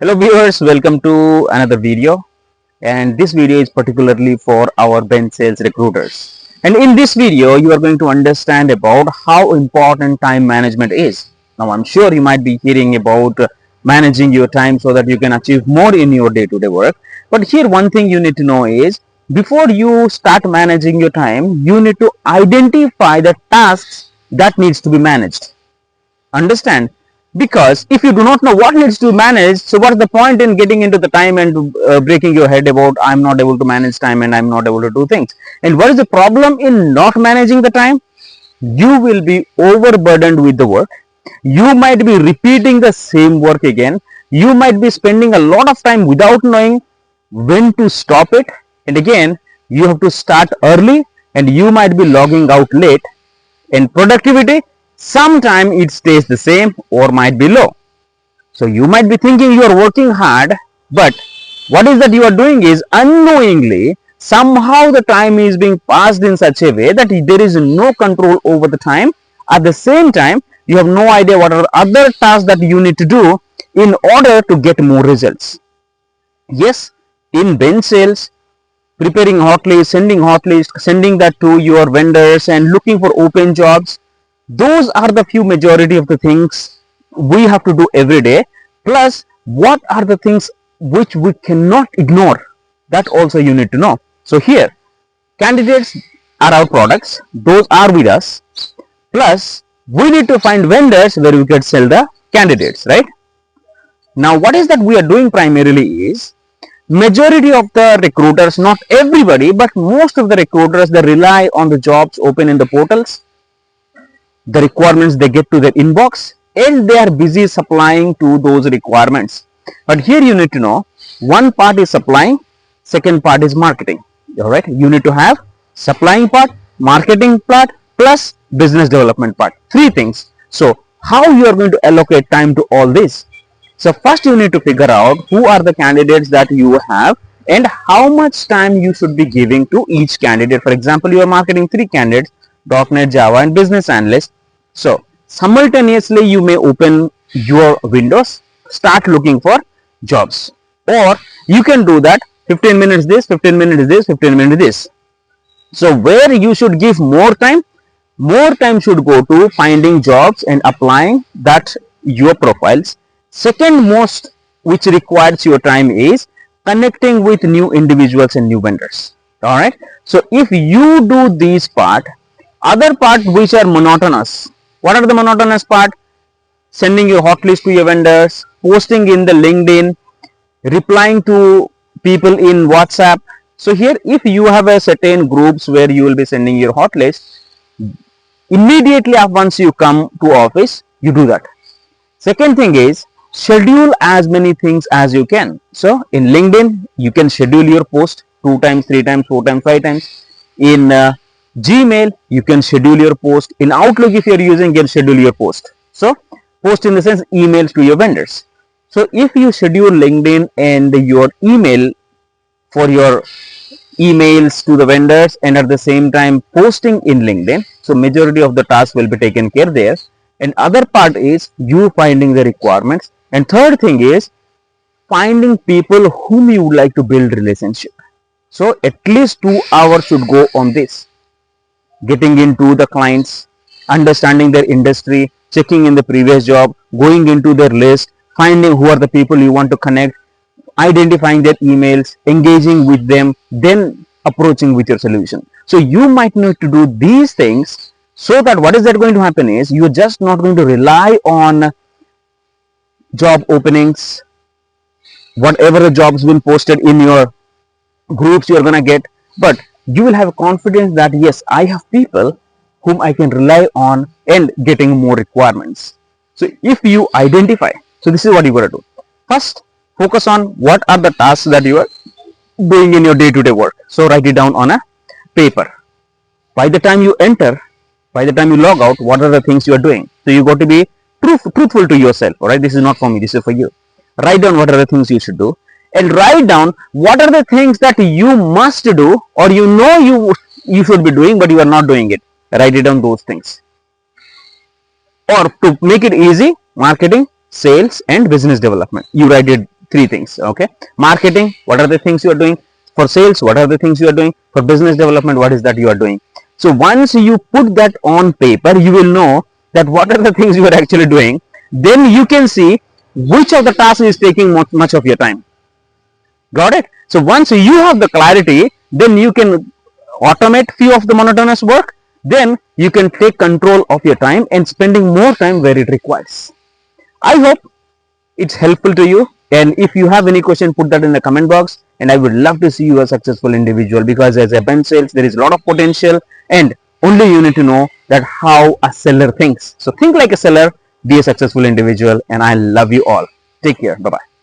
Hello viewers, welcome to another video, and this video is particularly for our bench sales recruiters. And in this video you are going to understand about how important time management is. Now I'm sure you might be hearing about managing your time so that you can achieve more in your day-to-day work, but here one thing you need to know is before you start managing your time you need to identify the tasks that needs to be managed. Understand? Because if you do not know what needs to be managed, so what's the point in getting into the time and breaking your head about I'm not able to manage time and I'm not able to do things. And what is the problem in not managing the time? You will be overburdened with the work. You might be repeating the same work again. You might be spending a lot of time without knowing when to stop it. And again, you have to start early and you might be logging out late. And productivity, sometime it stays the same or might be low. So you might be thinking you are working hard, but what is that you are doing is unknowingly somehow the time is being passed in such a way that there is no control over the time. At the same time, you have no idea what are other tasks that you need to do in order to get more results. Yes, in bench sales, preparing hotlists, sending that to your vendors and looking for open jobs, those are the few majority of the things we have to do every day. Plus, what are the things which we cannot ignore? That also you need to know. So here, candidates are our products. Those are with us. Plus, we need to find vendors where we can sell the candidates, right? Now, what is that we are doing primarily is, majority of the recruiters, not everybody, but most of the recruiters, they rely on the jobs open in the portals, the requirements they get to their inbox, and they are busy supplying to those requirements. But here you need to know, one part is supplying, second part is marketing. All right, you need to have supplying part, marketing part, plus business development part. Three things. So how you are going to allocate time to all this? So first you need to figure out who are the candidates that you have and how much time you should be giving to each candidate. For example, you are marketing 3 candidates, .NET, Java and business analyst. So simultaneously you may open your windows, start looking for jobs, or you can do that 15 minutes this, 15 minutes this, 15 minutes this. So where you should give more time should go to finding jobs and applying that your profiles. Second most which requires your time is connecting with new individuals and new vendors. All right. So if you do these part, other part which are monotonous. What are the monotonous part? Sending your hot list to your vendors, posting in the LinkedIn, replying to people in WhatsApp. So here, if you have a certain groups where you will be sending your hot list, immediately once you come to office, you do that. Second thing is, schedule as many things as you can. So in LinkedIn, you can schedule your post 2 times, 3 times, 4 times, 5 times. In Gmail, you can schedule your post. In Outlook, if you are using, you can schedule your post. So post in the sense emails to your vendors. So if you schedule LinkedIn and your email for your emails to the vendors and at the same time posting in LinkedIn, so majority of the tasks will be taken care there. And other part is you finding the requirements. And third thing is finding people whom you would like to build relationship. So at least 2 hours should go on this. Getting into the clients, understanding their industry, checking in the previous job, going into their list, finding who are the people you want to connect, identifying their emails, engaging with them, then approaching with your solution. So you might need to do these things so that what is that going to happen is you're just not going to rely on job openings, whatever the jobs been posted in your groups you are going to get, but you will have confidence that yes, I have people whom I can rely on and getting more requirements. So if you identify, so this is what you got to do. First, focus on what are the tasks that you are doing in your day-to-day work. So write it down on a paper. By the time you enter, by the time you log out, what are the things you are doing? So you got to be truthful to yourself. All right, this is not for me, this is for you. Write down what are the things you should do, and write down what are the things that you must do or you know you should be doing but you are not doing it. Write it down those things. Or to make it easy, marketing, sales and business development, you write it three things. Okay, marketing, what are the things you are doing? For sales, what are the things you are doing? For business development, what is that you are doing? So once you put that on paper, you will know that what are the things you are actually doing. Then you can see which of the tasks is taking much of your time. Got it? So once you have the clarity, then you can automate few of the monotonous work. Then you can take control of your time and spending more time where it requires. I hope it's helpful to you, and if you have any question, put that in the comment box, and I would love to see you a successful individual, because as a bench sales there is a lot of potential, and only you need to know that how a seller thinks. So think like a seller, be a successful individual, and I love you all. Take care. Bye bye.